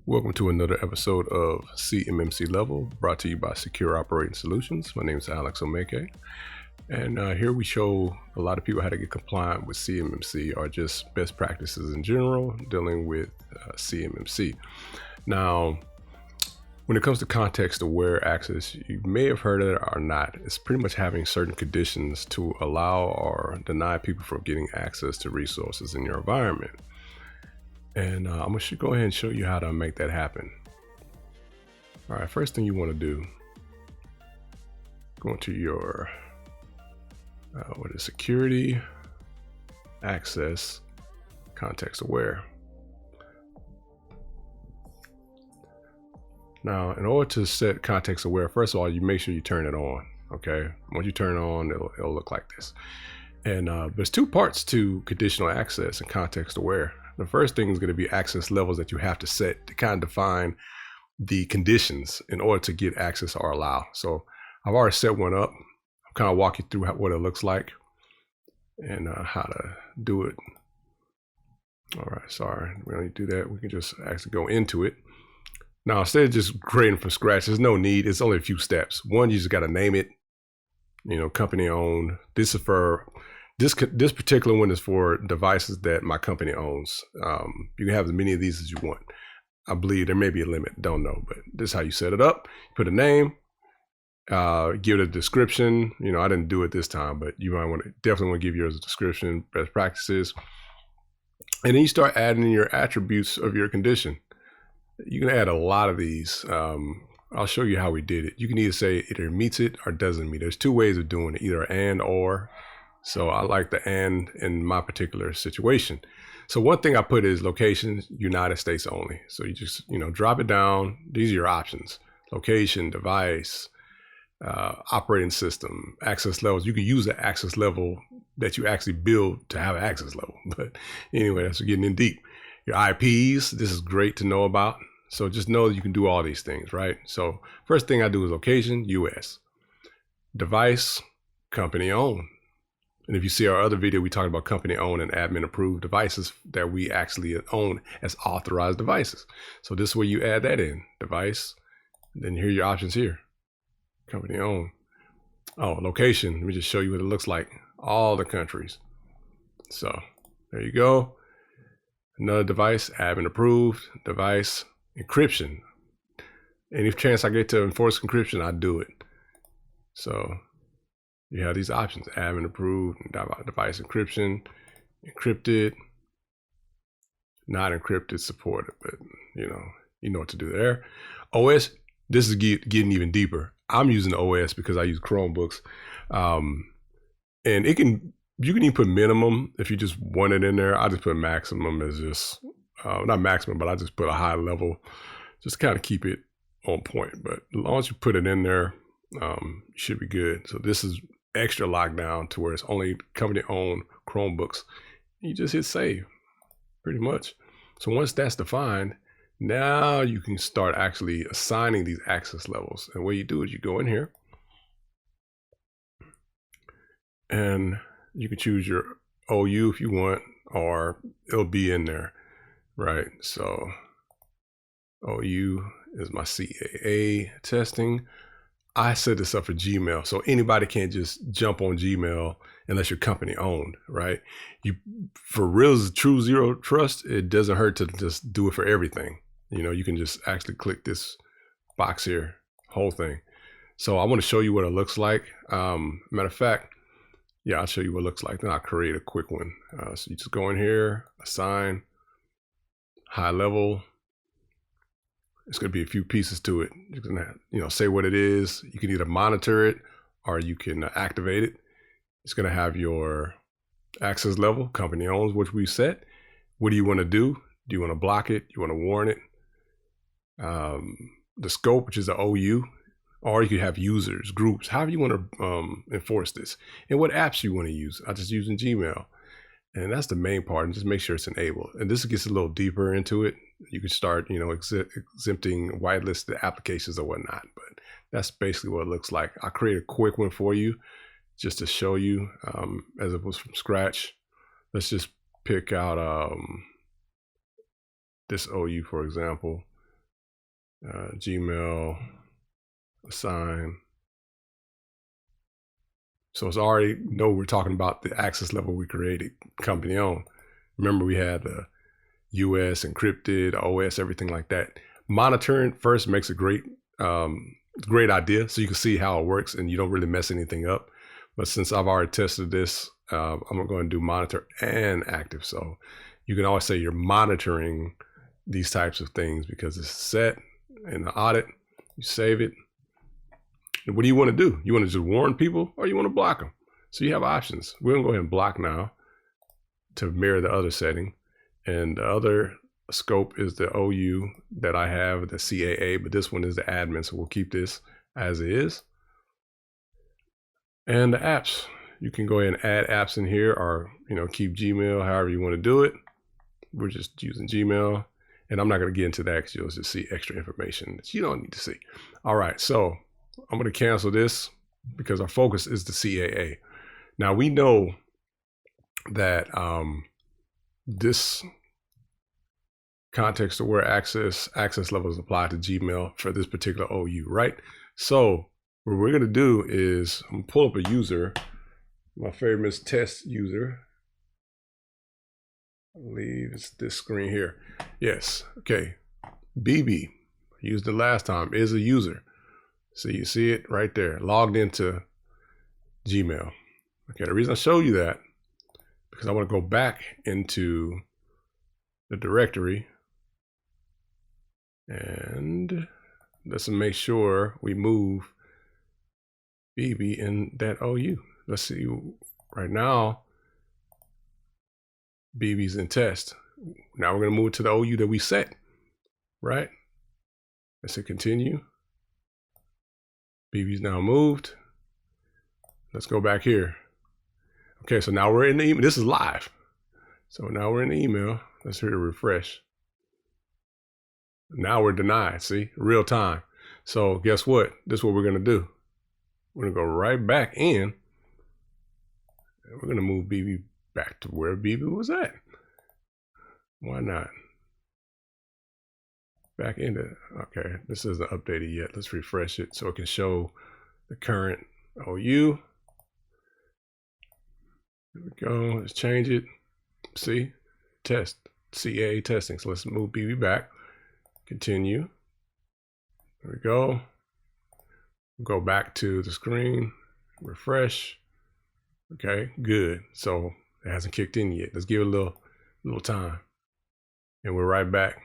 Welcome to another episode of CMMC-Level, brought to you by Secure Operating Solutions. My name is Alex Omeke, and here we show a lot of people how to get compliant with CMMC or just best practices in general dealing with CMMC. Now, when it comes to context-aware access, you may have heard of it or not. It's pretty much having certain conditions to allow or deny people from getting access to resources in your environment. And I'm going to go ahead and show you how to make that happen. All right, first thing you want to do, go into your security, access, context aware. Now, in order to set context aware, first of all, you make sure you turn it on. Okay, once you turn it on, it'll look like this. And there's two parts to conditional access and context aware. The first thing is going to be access levels that you have to set to kind of define the conditions in order to get access or allow. So I've already set one up. I'll kind of walk you through what it looks like and how to do it. All right, sorry, we don't need to do that. We can just actually go into it. Now, instead of just creating from scratch, there's no need. It's only a few steps. One, you just got to name it, company owned. This is for This particular one is for devices that my company owns. You can have as many of these as you want. I believe there may be a limit, don't know, but this is how you set it up. Put a name, give it a description. I didn't do it this time, but you might definitely want to give yours a description, best practices. And then you start adding in your attributes of your condition. You can add a lot of these. I'll show you how we did it. You can either say it either meets it or doesn't meet it. There's two ways of doing it, either and or. So I like the and in my particular situation. So one thing I put is location, United States only. So you just, drop it down. These are your options: location, device, operating system, access levels. You can use the access level that you actually build to have an access level. But anyway, that's getting in deep. Your IPs, this is great to know about. So just know that you can do all these things, right? So first thing I do is location, US. Device, company owned. And if you see our other video, we talked about company owned and admin approved devices that we actually own as authorized devices. So this is where you add that in, device. Then here are your options here, company owned. Oh, location, let me just show you what it looks like. All the countries. So there you go. Another device, admin approved, device, encryption. Any chance I get to enforce encryption, I do it. So you have these options: admin approved, device encryption, encrypted, not encrypted, supported, but you know what to do there. OS, this is getting even deeper. I'm using OS because I use Chromebooks. And you can even put minimum if you just want it in there. I just put maximum as just, not maximum, but I just put a high level, just kind of keep it on point. But as long as you put it in there, you should be good. So this is extra lockdown to where it's only company owned Chromebooks. You just hit save, pretty much. So once that's defined, now you can start actually assigning these access levels. And what you do is you go in here and you can choose your OU if you want, or it'll be in there, right? So OU is my CAA testing. I set this up for Gmail, so anybody can't just jump on Gmail unless you're company owned, right? For real, true zero trust, it doesn't hurt to just do it for everything. You can just actually click this box here, whole thing. So I want to show you what it looks like. Matter of fact, yeah, I'll show you what it looks like. Then I'll create a quick one. So you just go in here, assign, high level. It's going to be a few pieces to it. You can, say what it is. You can either monitor it or you can activate it. It's going to have your access level, company owns, which we set. What do you want to do? Do you want to block it? Do you want to warn it? The scope, which is the OU, or you could have users, groups, however you want to enforce this. And what apps you want to use. I'm just using Gmail. And that's the main part, and just make sure it's enabled. And this gets a little deeper into it. You can start, exempting whitelisted applications or whatnot, but that's basically what it looks like. I'll create a quick one for you just to show you as it was from scratch. Let's just pick out this OU, for example. Gmail assign. So it's already we're talking about the access level we created company owned. Remember, we had the US encrypted, OS, everything like that. Monitoring first makes a great idea, so you can see how it works and you don't really mess anything up. But since I've already tested this, I'm going to do monitor and active. So you can always say you're monitoring these types of things because it's set in the audit. You save it. And what do you want to do? You want to just warn people or you want to block them? So you have options. We're going to go ahead and block now to mirror the other setting. And the other scope is the OU that I have, the CAA, but this one is the admin. So we'll keep this as is. And the apps, you can go ahead and add apps in here or, keep Gmail, however you want to do it. We're just using Gmail. And I'm not going to get into that because you'll just see extra information that you don't need to see. All right, so I'm going to cancel this because our focus is the CAA. Now we know that this context-aware access level is applied to Gmail for this particular OU, right? So what we're going to do is I'm going to pull up a user, my favorite test user. I believe it's this screen here. Yes. Okay. BB, used it last time, is a user. So you see it right there, logged into Gmail. Okay. The reason I show you that because I want to go back into the directory and let's make sure we move BB in that OU. Let's see right now. BB's in test. Now we're going to move to the OU that we set, right? Let's hit continue. BB's now moved. Let's go back here. Okay, so now we're in the email. This is live. So now we're in the email. Let's hit a refresh. Now we're denied, see, real time. So guess what? This is what we're going to do. We're going to go right back in. And we're going to move BB back to where BB was at. Why not? Back into, okay, this isn't updated yet. Let's refresh it so it can show the current OU. There we go, let's change it. See, test, CAA testing. So let's move BB back, continue. There we go. Go back to the screen, refresh. Okay, good. So it hasn't kicked in yet. Let's give it a little time. And we're right back.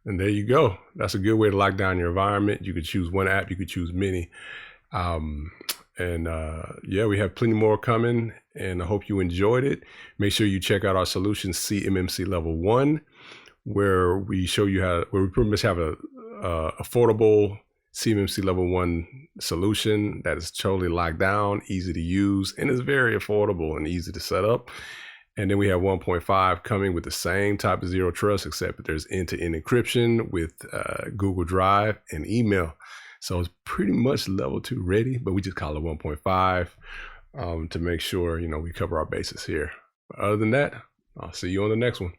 And there you go. That's a good way to lock down your environment. You could choose one app, you could choose many. Yeah, we have plenty more coming and I hope you enjoyed it. Make sure you check out our solution CMMC Level 1, where we show you where we pretty much have a affordable CMMC Level 1 solution that is totally locked down, easy to use, and is very affordable and easy to set up. And then we have 1.5 coming with the same type of zero trust, except that there's end-to-end encryption with Google Drive and email. So it's pretty much level 2 ready, but we just call it 1.5 to make sure, we cover our bases here. But other than that, I'll see you on the next one.